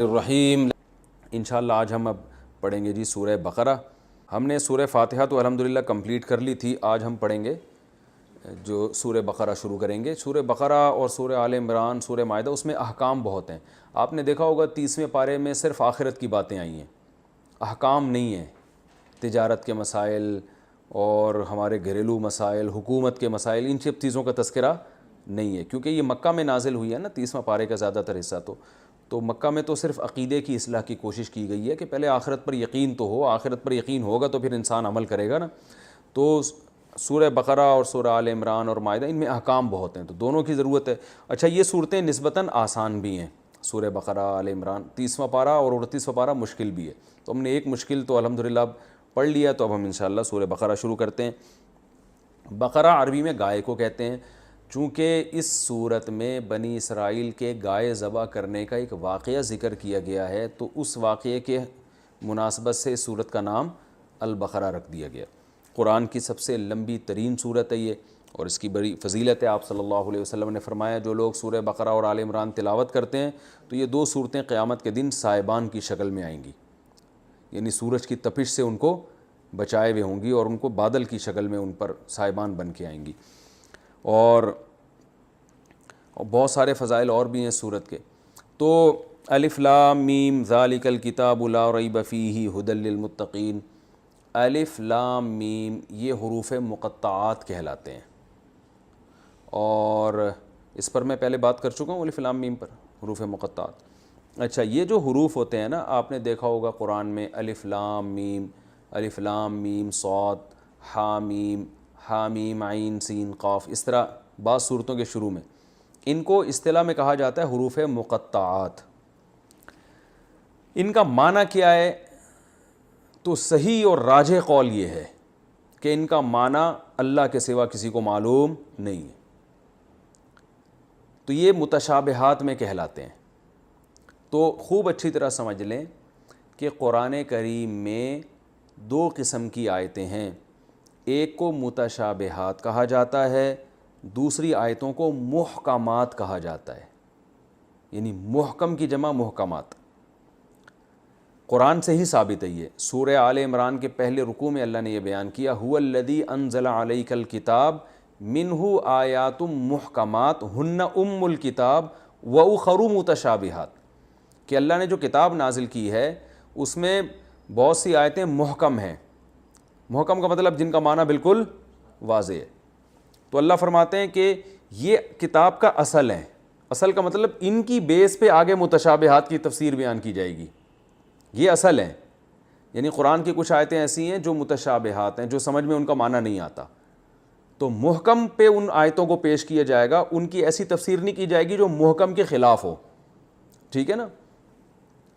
الرحیم انشاءاللہ آج ہم اب پڑھیں گے سورہ بقرہ۔ ہم نے سورہ فاتحہ تو الحمدللہ کمپلیٹ کر لی تھی، آج ہم پڑھیں گے جو سورہ بقرہ شروع کریں گے۔ سورہ بقرہ اور سورہ آل عمران، سورہ مائدہ، اس میں احکام بہت ہیں۔ آپ نے دیکھا ہوگا 30ویں پارے میں صرف آخرت کی باتیں آئی ہیں، احکام نہیں ہیں۔ تجارت کے مسائل اور ہمارے گھریلو مسائل، حکومت کے مسائل، ان سب چیزوں کا تذکرہ نہیں ہے، کیونکہ یہ مکہ میں نازل ہوئی ہے نا 30واں پارے کا زیادہ تر حصہ۔ تو مکہ میں تو صرف عقیدے کی اصلاح کی کوشش کی گئی ہے کہ پہلے آخرت پر یقین تو ہو، آخرت پر یقین ہوگا تو پھر انسان عمل کرے گا نا۔ تو سورہ بقرہ اور سورہ آل عمران اور مائدہ، ان میں احکام بہت ہیں، تو دونوں کی ضرورت ہے۔ اچھا، یہ صورتیں نسبتاً آسان بھی ہیں، سورہ بقرہ، آل عمران۔ 30واں پارہ اور 38واں پارہ مشکل بھی ہے، تو ہم نے ایک مشکل تو الحمدللہ پڑھ لیا، تو اب ہم انشاءاللہ سورہ بقرہ شروع کرتے ہیں۔ بقرہ عربی میں گائے کو کہتے ہیں، چونکہ اس صورت میں بنی اسرائیل کے گائے ذبح کرنے کا ایک واقعہ ذکر کیا گیا ہے، تو اس واقعے کے مناسبت سے اس صورت کا نام البقرہ رکھ دیا گیا۔ قرآن کی سب سے لمبی ترین صورت ہے یہ، اور اس کی بڑی فضیلت ہے۔ آپ صلی اللہ علیہ وسلم نے فرمایا جو لوگ سورہ بقرہ اور آل عمران تلاوت کرتے ہیں تو یہ دو صورتیں قیامت کے دن سائبان کی شکل میں آئیں گی، یعنی سورج کی تپش سے ان کو بچائے ہوئے ہوں گی، اور ان کو بادل کی شکل میں ان پر سائبان بن کے آئیں گی۔ اور بہت سارے فضائل اور بھی ہیں سورت کے۔ تو الف لام میم ذالک الکتاب لا ریب فیہ ھدی للمتقین۔ الف لام میم یہ حروف مقطعات کہلاتے ہیں، اور اس پر میں پہلے بات کر چکا ہوں، الف لام میم پر، حروف مقطعات۔ اچھا، یہ جو حروف ہوتے ہیں نا، آپ نے دیکھا ہوگا قرآن میں الف لام میم صاد، حامیم، حامیم عین سین قاف، اس طرح بعض صورتوں کے شروع میں ان کو اصطلاح میں کہا جاتا ہے حروف مقطعات۔ ان کا معنی کیا ہے؟ تو صحیح اور راجح قول یہ ہے کہ ان کا معنی اللہ کے سوا کسی کو معلوم نہیں ہے، تو یہ متشابہات میں کہلاتے ہیں۔ تو خوب اچھی طرح سمجھ لیں کہ قرآن کریم میں دو قسم کی آیتیں ہیں، ایک کو متشابہات کہا جاتا ہے، دوسری آیتوں کو محکمات کہا جاتا ہے، یعنی محکم کی جمع محکمات۔ قرآن سے ہی ثابت ہے یہ۔ سورہ آل عمران کے پہلے رکوع میں اللہ نے یہ بیان کیا، هو الذی انزل علیک الکتاب منہ آیات محکمات ہن ام الکتاب واخر متشابہات، کہ اللہ نے جو کتاب نازل کی ہے اس میں بہت سی آیتیں محکم ہیں۔ محکم کا مطلب جن کا معنی بالکل واضح ہے۔ تو اللہ فرماتے ہیں کہ یہ کتاب کا اصل ہے، اصل کا مطلب ان کی بیس پہ آگے متشابہات کی تفسیر بیان کی جائے گی، یہ اصل ہے۔ یعنی قرآن کی کچھ آیتیں ایسی ہیں جو متشابہات ہیں، جو سمجھ میں ان کا معنی نہیں آتا، تو محکم پہ ان آیتوں کو پیش کیا جائے گا، ان کی ایسی تفسیر نہیں کی جائے گی جو محکم کے خلاف ہو، ٹھیک ہے نا۔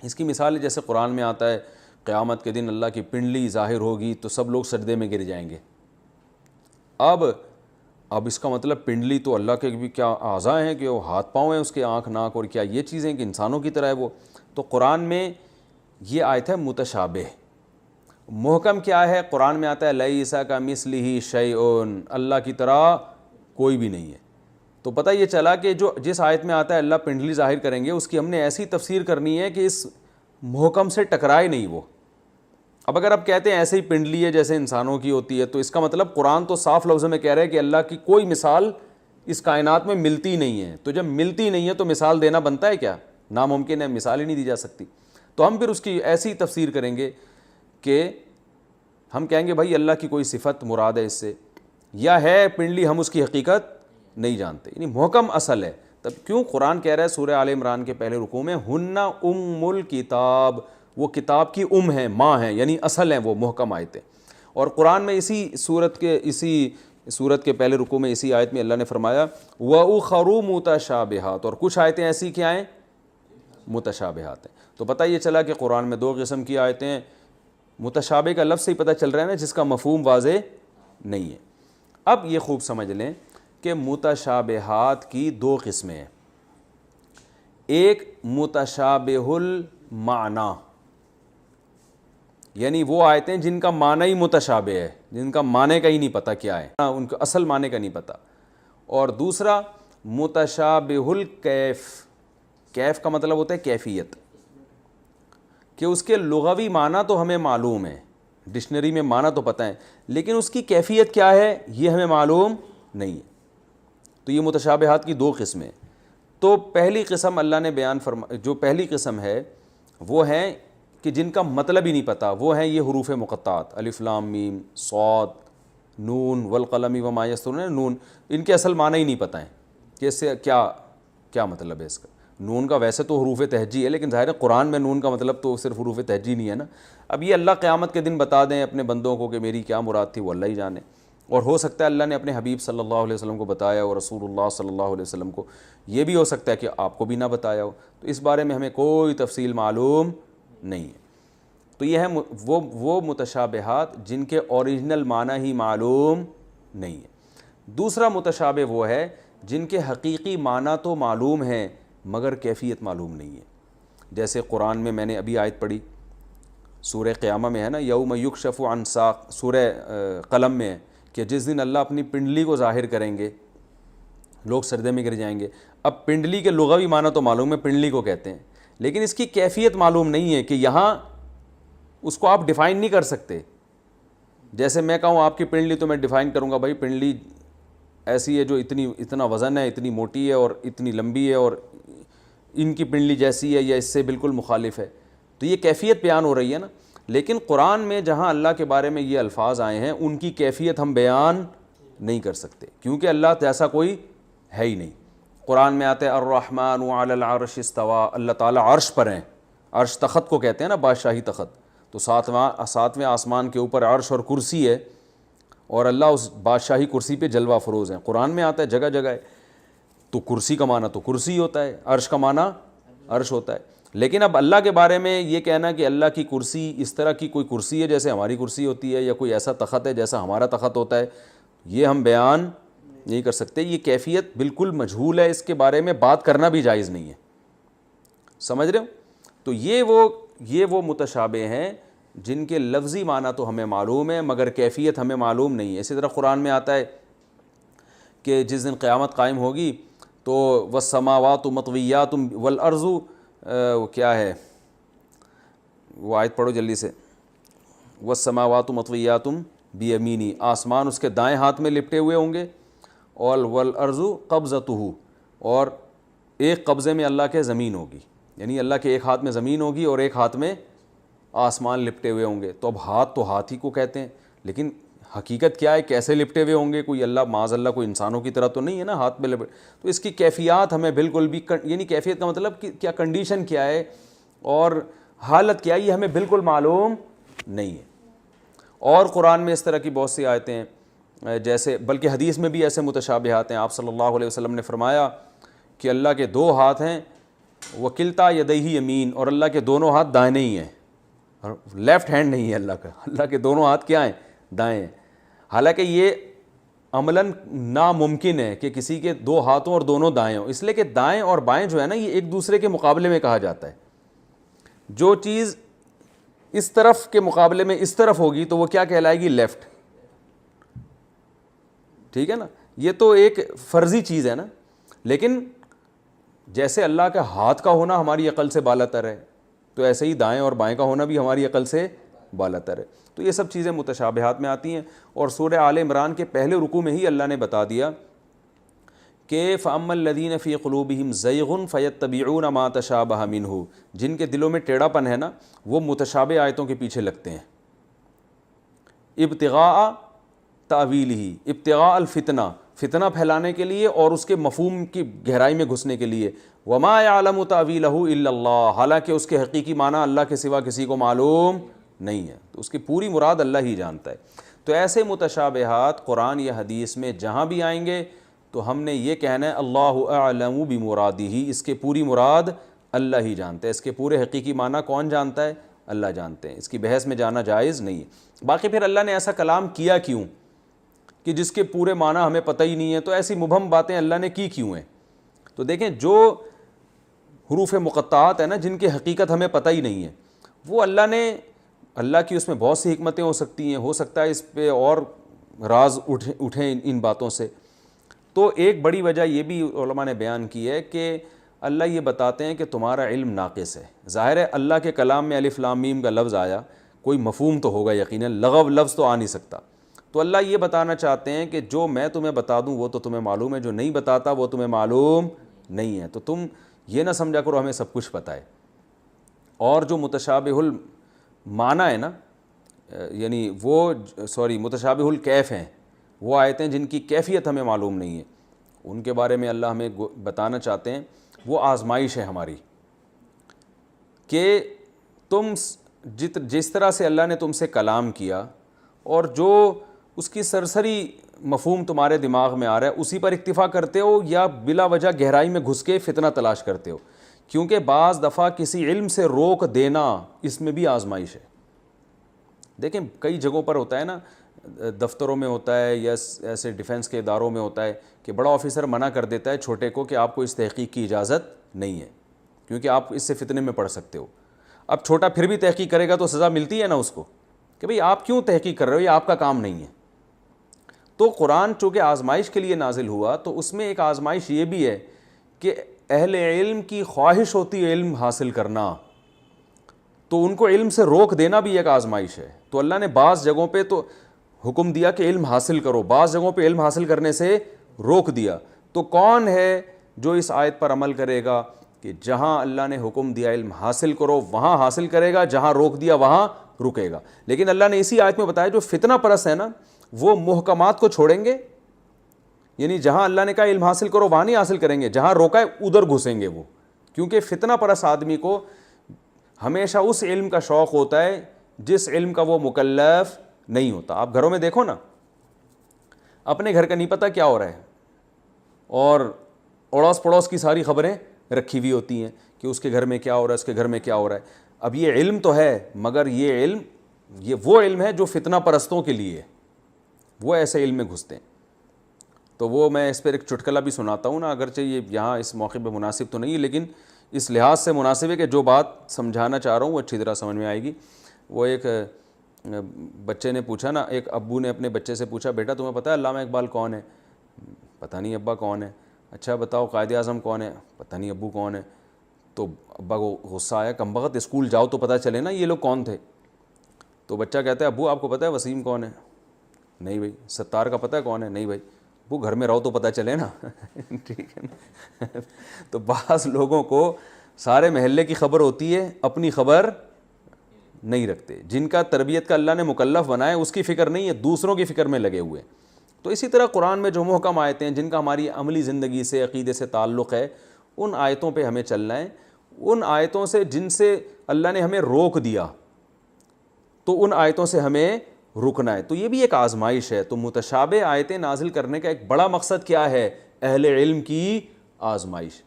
اس کی مثال جیسے قرآن میں آتا ہے قیامت کے دن اللہ کی پنڈلی ظاہر ہوگی تو سب لوگ سجدے میں گر جائیں گے۔ اب اس کا مطلب پنڈلی تو اللہ کے بھی کیا اعضاء ہیں کہ وہ ہاتھ پاؤں ہیں اس کے، آنکھ ناک، اور کیا یہ چیزیں کہ انسانوں کی طرح ہے وہ؟ تو قرآن میں یہ آیت ہے متشابہ۔ محکم کیا ہے؟ قرآن میں آتا ہے لیس کمثلہ شیء، اللہ کی طرح کوئی بھی نہیں ہے۔ تو پتہ یہ چلا کہ جس آیت میں آتا ہے اللہ پنڈلی ظاہر کریں گے، اس کی ہم نے ایسی تفسیر کرنی ہے کہ اس محکم سے ٹکرائے نہیں وہ۔ اب اگر آپ کہتے ہیں ایسے ہی پنڈلی ہے جیسے انسانوں کی ہوتی ہے، تو اس کا مطلب قرآن تو صاف لفظوں میں کہہ رہا ہے کہ اللہ کی کوئی مثال اس کائنات میں ملتی نہیں ہے۔ تو جب ملتی نہیں ہے تو مثال دینا بنتا ہے کیا؟ ناممکن ہے، مثال ہی نہیں دی جا سکتی۔ تو ہم پھر اس کی ایسی تفسیر کریں گے کہ ہم کہیں گے بھائی اللہ کی کوئی صفت مراد ہے اس سے، یا ہے پنڈلی ہم اس کی حقیقت نہیں جانتے، یعنی محکم اصل ہے۔ تب کیوں قرآن کہہ رہا ہے سورہ آل عمران کے پہلے رکوع میں ہن ام الکتاب، وہ کتاب کی ہے، ماں ہیں، یعنی اصل ہیں وہ محکم آیتیں۔ اور قرآن میں اسی صورت کے پہلے رکوع میں اسی آیت میں اللہ نے فرمایا وَأُخَرُ مُتَشَابِهَاتٌ، اور کچھ آیتیں ایسی کیا ہیں؟ متشابہات ہیں۔ تو پتہ یہ چلا کہ قرآن میں دو قسم کی آیتیں ہیں۔ متشابہ کا لفظ سے ہی پتہ چل رہا ہے نا، جس کا مفہوم واضح نہیں ہے۔ اب یہ خوب سمجھ لیں کہ متشابہات کی دو قسمیں ہیں، ایک متشابہ المعنی، یعنی وہ آیتیں جن کا معنی ہی متشابہ ہے، جن کا معنی کا ہی نہیں پتہ کیا ہے، ان کا اصل معنی کا نہیں پتہ، اور دوسرا متشابہ الکیف۔ کیف کا مطلب ہوتا ہے کیفیت، کہ اس کے لغوی معنی تو ہمیں معلوم ہے، ڈکشنری میں معنی تو پتہ ہے، لیکن اس کی کیفیت کیا ہے یہ ہمیں معلوم نہیں ہے۔ تو یہ متشابہات کی دو قسمیں۔ تو پہلی قسم اللہ نے بیان جو پہلی قسم ہے وہ ہے کہ جن کا مطلب ہی نہیں پتہ، وہ ہیں یہ حروف مقطعات، الف لام میم صاد نون والقلم وما یسطرون، نون، ان کے اصل معنی ہی نہیں پتہ ہیں کہ اس سے کیا مطلب ہے اس کا۔ نون کا ویسے تو حروف تہجی ہے، لیکن ظاہر ہے قرآن میں نون کا مطلب تو صرف حروف تہجی نہیں ہے نا۔ اب یہ اللہ قیامت کے دن بتا دیں اپنے بندوں کو کہ میری کیا مراد تھی، وہ اللہ ہی جانے، اور ہو سکتا ہے اللہ نے اپنے حبیب صلی اللہ علیہ وسلم کو بتایا اور رسول اللہ صلی اللہ علیہ وسلم کو، یہ بھی ہو سکتا ہے کہ آپ کو بھی نہ بتایا ہو، تو اس بارے میں ہمیں کوئی تفصیل معلوم نہیں ہے۔ تو یہ ہے وہ متشابہات جن کے اوریجنل معنی ہی معلوم نہیں ہے۔ دوسرا متشابہ وہ ہے جن کے حقیقی معنی تو معلوم ہیں مگر کیفیت معلوم نہیں ہے۔ جیسے قرآن میں نے ابھی آیت پڑھی سورہ قیامہ میں ہے نا، یوم یکشف عن ساق، سورہ قلم میں ہے کہ جس دن اللہ اپنی پنڈلی کو ظاہر کریں گے لوگ سجدے میں گر جائیں گے۔ اب پنڈلی کے لغوی معنی تو معلوم ہے، پنڈلی کو کہتے ہیں، لیکن اس کی کیفیت معلوم نہیں ہے کہ یہاں اس کو آپ ڈیفائن نہیں کر سکتے۔ جیسے میں کہوں آپ کی پنڈلی تو میں ڈیفائن کروں گا بھائی پنڈلی ایسی ہے جو اتنا وزن ہے، اتنی موٹی ہے اور اتنی لمبی ہے، اور ان کی پنڈلی جیسی ہے یا اس سے بالکل مخالف ہے، تو یہ کیفیت بیان ہو رہی ہے نا۔ لیکن قرآن میں جہاں اللہ کے بارے میں یہ الفاظ آئے ہیں ان کی کیفیت ہم بیان نہیں کر سکتے، کیونکہ اللہ جیسا کوئی ہے ہی نہیں۔ قرآن میں آتا ہے الرحمن علی العرش استوى، اللہ تعالیٰ عرش پر ہیں، عرش تخت کو کہتے ہیں نا، بادشاہی تخت، تو ساتویں آسمان کے اوپر عرش اور کرسی ہے، اور اللہ اس بادشاہی کرسی پہ جلوہ فروز ہیں۔ قرآن میں آتا ہے جگہ جگہ ہے، تو کرسی کا معنی تو کرسی ہوتا ہے، عرش کا معنی عرش ہوتا ہے۔ لیکن اب اللہ کے بارے میں یہ کہنا کہ اللہ کی کرسی اس طرح کی کوئی کرسی ہے جیسے ہماری کرسی ہوتی ہے، یا کوئی ایسا تخت ہے جیسا ہمارا تخت ہوتا ہے، یہ ہم بیان نہیں کر سکتے۔ یہ کیفیت بالکل مجہول ہے، اس کے بارے میں بات کرنا بھی جائز نہیں ہے، سمجھ رہے ہو؟ تو یہ وہ متشابہ ہیں جن کے لفظی معنی تو ہمیں معلوم ہے مگر کیفیت ہمیں معلوم نہیں ہے۔ اسی طرح قرآن میں آتا ہے کہ جس دن قیامت قائم ہوگی تو والسماوات مطویات والارض، کیا ہے وہ آیت پڑھو جلدی سے، والسماوات مطویات بیمینی، آسمان اس کے دائیں ہاتھ میں لپٹے ہوئے ہوں گے، اور والارض قبضتہ، اور ایک قبضے میں اللہ کے زمین ہوگی، یعنی اللہ کے ایک ہاتھ میں زمین ہوگی اور ایک ہاتھ میں آسمان لپٹے ہوئے ہوں گے۔ تو اب ہاتھ تو ہاتھ ہی کو کہتے ہیں، لیکن حقیقت کیا ہے، کیسے لپٹے ہوئے ہوں گے؟ کوئی اللہ معاذ اللہ کوئی انسانوں کی طرح تو نہیں ہے نا ہاتھ میں لپٹ، تو اس کی کیفیات ہمیں بالکل بھی، یعنی کیفیت کا مطلب کہ کیا کنڈیشن کیا ہے اور حالت کیا ہے، یہ ہمیں بالکل معلوم نہیں ہے۔ اور قرآن میں اس طرح کی بہت سی آیتیں ہیں، جیسے بلکہ حدیث میں بھی ایسے متشابہات ہیں۔ آپ صلی اللہ علیہ وسلم نے فرمایا کہ اللہ کے دو ہاتھ ہیں، وکلتا یدیہ یمین، اور اللہ کے دونوں ہاتھ دائیں ہی ہیں، لیفٹ ہینڈ نہیں ہے اللہ کا، اللہ کے دونوں ہاتھ کیا ہیں؟ دائیں ہیں۔ حالانکہ یہ عملاً ناممکن ہے کہ کسی کے دو ہاتھوں اور دونوں دائیں ہوں، اس لیے کہ دائیں اور بائیں جو ہے نا یہ ایک دوسرے کے مقابلے میں کہا جاتا ہے۔ جو چیز اس طرف کے مقابلے میں اس طرف ہوگی تو وہ کیا کہلائے گی؟ لیفٹ، ٹھیک ہے نا؟ یہ تو ایک فرضی چیز ہے نا، لیکن جیسے اللہ کا ہاتھ کا ہونا ہماری عقل سے بالاتر ہے، تو ایسے ہی دائیں اور بائیں کا ہونا بھی ہماری عقل سے بالاتر ہے۔ تو یہ سب چیزیں متشابہات میں آتی ہیں، اور سورہ آل عمران کے پہلے رکوع میں ہی اللہ نے بتا دیا کہ فَأَمَّا الَّذِينَ فِي قُلُوبِهِمْ زَيْغٌ فَيَتَّبِعُونَ مَا تَشَابَهَ مِنْهُ، جن کے دلوں میں ٹیڑھا پن ہے نا وہ متشابہ آیتوں کے پیچھے لگتے ہیں، ابتغاء تأویلہ، ابتغاء الفتنہ، فتنہ پھیلانے کے لیے اور اس کے مفہوم کی گہرائی میں گھسنے کے لیے، وَمَا يَعْلَمُ تَأْوِيلَهُ إِلَّا اللَّهُ، حالانکہ اس کے حقیقی معنی اللہ کے سوا کسی کو معلوم نہیں ہے، تو اس کی پوری مراد اللہ ہی جانتا ہے۔ تو ایسے متشابہات قرآن یا حدیث میں جہاں بھی آئیں گے تو ہم نے یہ کہنا ہے اللہ اعلم بمرادہ، اس کے پوری مراد اللہ ہی جانتا ہے، اس کے پورے حقیقی معنی کون جانتا ہے؟ اللہ جانتے ہیں، اس کی بحث میں جانا جائز نہیں ہے۔ باقی پھر اللہ نے ایسا کلام کیا کیوں کہ جس کے پورے معنی ہمیں پتہ ہی نہیں ہے، تو ایسی مبہم باتیں اللہ نے کی کیوں ہیں؟ تو دیکھیں جو حروف مقطعات ہیں نا جن کی حقیقت ہمیں پتہ ہی نہیں ہے، وہ اللہ کی اس میں بہت سی حکمتیں ہو سکتی ہیں، ہو سکتا ہے اس پہ اور راز اٹھیں ان باتوں سے۔ تو ایک بڑی وجہ یہ بھی علماء نے بیان کی ہے کہ اللہ یہ بتاتے ہیں کہ تمہارا علم ناقص ہے. ظاہر ہے اللہ کے کلام میں الف لام میم کا لفظ آیا, کوئی مفہوم تو ہوگا یقیناً, لغو لفظ تو آ نہیں سکتا. تو اللہ یہ بتانا چاہتے ہیں کہ جو میں تمہیں بتا دوں وہ تو تمہیں معلوم ہے, جو نہیں بتاتا وہ تمہیں معلوم نہیں ہے. تو تم یہ نہ سمجھا کرو ہمیں سب کچھ پتہ ہے. اور جو متشابہ المعنی ہے نا, یعنی وہ متشابہ الکیف ہیں, وہ آیتیں جن کی کیفیت ہمیں معلوم نہیں ہے, ان کے بارے میں اللہ ہمیں بتانا چاہتے ہیں وہ آزمائش ہے ہماری, کہ تم جس طرح سے اللہ نے تم سے کلام کیا اور جو اس کی سرسری مفہوم تمہارے دماغ میں آ رہا ہے اسی پر اکتفا کرتے ہو, یا بلا وجہ گہرائی میں گھس کے فتنہ تلاش کرتے ہو. کیونکہ بعض دفعہ کسی علم سے روک دینا اس میں بھی آزمائش ہے. دیکھیں کئی جگہوں پر ہوتا ہے نا, دفتروں میں ہوتا ہے یا ایسے ڈیفنس کے اداروں میں ہوتا ہے کہ بڑا آفیسر منع کر دیتا ہے چھوٹے کو کہ آپ کو اس تحقیق کی اجازت نہیں ہے کیونکہ آپ اس سے فتنے میں پڑ سکتے ہو. اب چھوٹا پھر بھی تحقیق کرے گا تو سزا ملتی ہے نا اس کو, کہ بھئی آپ کیوں تحقیق کر رہے ہو, یہ آپ کا کام نہیں ہے. تو قرآن چونکہ آزمائش کے لیے نازل ہوا تو اس میں ایک آزمائش یہ بھی ہے کہ اہل علم کی خواہش ہوتی ہے علم حاصل کرنا, تو ان کو علم سے روک دینا بھی ایک آزمائش ہے. تو اللہ نے بعض جگہوں پہ تو حکم دیا کہ علم حاصل کرو, بعض جگہوں پہ علم حاصل کرنے سے روک دیا. تو کون ہے جو اس آیت پر عمل کرے گا کہ جہاں اللہ نے حکم دیا علم حاصل کرو وہاں حاصل کرے گا, جہاں روک دیا وہاں رکے گا. لیکن اللہ نے اسی آیت میں بتایا جو فتنہ پرست ہے نا وہ محکمات کو چھوڑیں گے, یعنی جہاں اللہ نے کہا علم حاصل کرو وہاں نہیں حاصل کریں گے, جہاں روکا ہے ادھر گھسیں گے وہ. کیونکہ فتنہ پرست آدمی کو ہمیشہ اس علم کا شوق ہوتا ہے جس علم کا وہ مکلف نہیں ہوتا. آپ گھروں میں دیکھو نا, اپنے گھر کا نہیں پتہ کیا ہو رہا ہے اور اڑوس پڑوس کی ساری خبریں رکھی ہوئی ہوتی ہیں کہ اس کے گھر میں کیا ہو رہا ہے, اس کے گھر میں کیا ہو رہا ہے. اب یہ علم تو ہے مگر یہ وہ علم ہے جو فتنہ پرستوں کے لیے, وہ ایسے علم میں گھستے ہیں. تو وہ میں اس پر ایک چٹکلا بھی سناتا ہوں نا, اگرچہ یہ یہاں اس موقع پہ مناسب تو نہیں ہے لیکن اس لحاظ سے مناسب ہے کہ جو بات سمجھانا چاہ رہا ہوں وہ اچھی طرح سمجھ میں آئے گی. وہ ایک بچے نے پوچھا نا, ایک ابو نے اپنے بچے سے پوچھا بیٹا تمہیں پتہ ہے علامہ اقبال کون ہے؟ پتہ نہیں ابا کون ہے. اچھا بتاؤ قائد اعظم کون ہے؟ پتہ نہیں ابو کون ہے. تو ابا کو غصہ آیا, کمبخت اسکول جاؤ تو پتہ چلے نا یہ لوگ کون تھے. تو بچہ کہتا ہے ابو آپ کو پتہ ہے وسیم کون ہے؟ نہیں بھائی. ستار کا پتہ ہے کون ہے؟ نہیں بھائی. ابو گھر میں رہو تو پتہ چلے نا. ٹھیک ہے نا. تو بعض لوگوں کو سارے محلے کی خبر ہوتی ہے, اپنی خبر نہیں رکھتے. جن کا تربیت کا اللہ نے مکلف بنایا اس کی فکر نہیں ہے, دوسروں کی فکر میں لگے ہوئے. تو اسی طرح قرآن میں جو محکم آیتیں ہیں جن کا ہماری عملی زندگی سے عقیدے سے تعلق ہے ان آیتوں پہ ہمیں چلنا ہے. ان آیتوں سے جن سے اللہ نے ہمیں روک دیا تو ان آیتوں سے ہمیں رکنا ہے. تو یہ بھی ایک آزمائش ہے. تو متشابہ آیتیں نازل کرنے کا ایک بڑا مقصد کیا ہے؟ اہل علم کی آزمائش.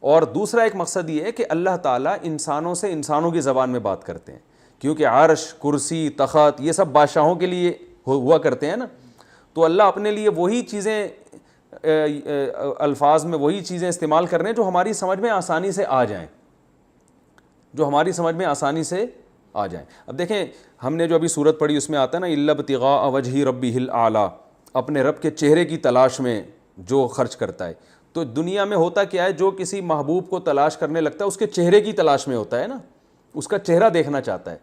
اور دوسرا ایک مقصد یہ ہے کہ اللہ تعالیٰ انسانوں سے انسانوں کی زبان میں بات کرتے ہیں, کیونکہ عرش, کرسی, تخت یہ سب بادشاہوں کے لیے ہوا کرتے ہیں نا. تو اللہ اپنے لیے وہی چیزیں الفاظ میں وہی چیزیں استعمال کر رہے ہیں جو ہماری سمجھ میں آسانی سے آ جائیں, جو ہماری سمجھ میں آسانی سے آ جائیں. اب دیکھیں ہم نے جو ابھی صورت پڑھی اس میں آتا ہے نا الا ابتغاء وجہ ربہ الاعلیٰ, اپنے رب کے چہرے کی تلاش میں جو خرچ کرتا ہے. تو دنیا میں ہوتا کیا ہے, جو کسی محبوب کو تلاش کرنے لگتا ہے اس کے چہرے کی تلاش میں ہوتا ہے نا, اس کا چہرہ دیکھنا چاہتا ہے.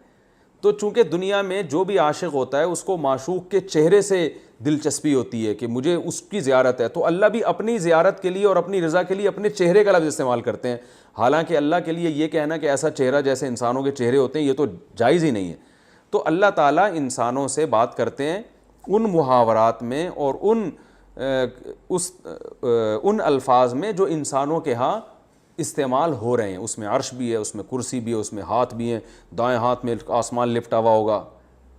تو چونکہ دنیا میں جو بھی عاشق ہوتا ہے اس کو معشوق کے چہرے سے دلچسپی ہوتی ہے کہ مجھے اس کی زیارت ہے. تو اللہ بھی اپنی زیارت کے لیے اور اپنی رضا کے لیے اپنے چہرے کا لفظ استعمال کرتے ہیں. حالانکہ اللہ کے لیے یہ کہنا کہ ایسا چہرہ جیسے انسانوں کے چہرے ہوتے ہیں یہ تو جائز ہی نہیں ہے. تو اللہ تعالیٰ انسانوں سے بات کرتے ہیں ان محاورات میں اور ان الفاظ میں جو انسانوں کے ہاں استعمال ہو رہے ہیں. اس میں عرش بھی ہے, اس میں کرسی بھی ہے, اس میں ہاتھ بھی ہیں, دائیں ہاتھ میں آسمان لپٹا ہوا ہوگا,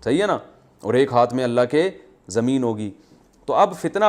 صحیح ہے نا, اور ایک ہاتھ میں اللہ کے زمین ہوگی. تو اب فتنہ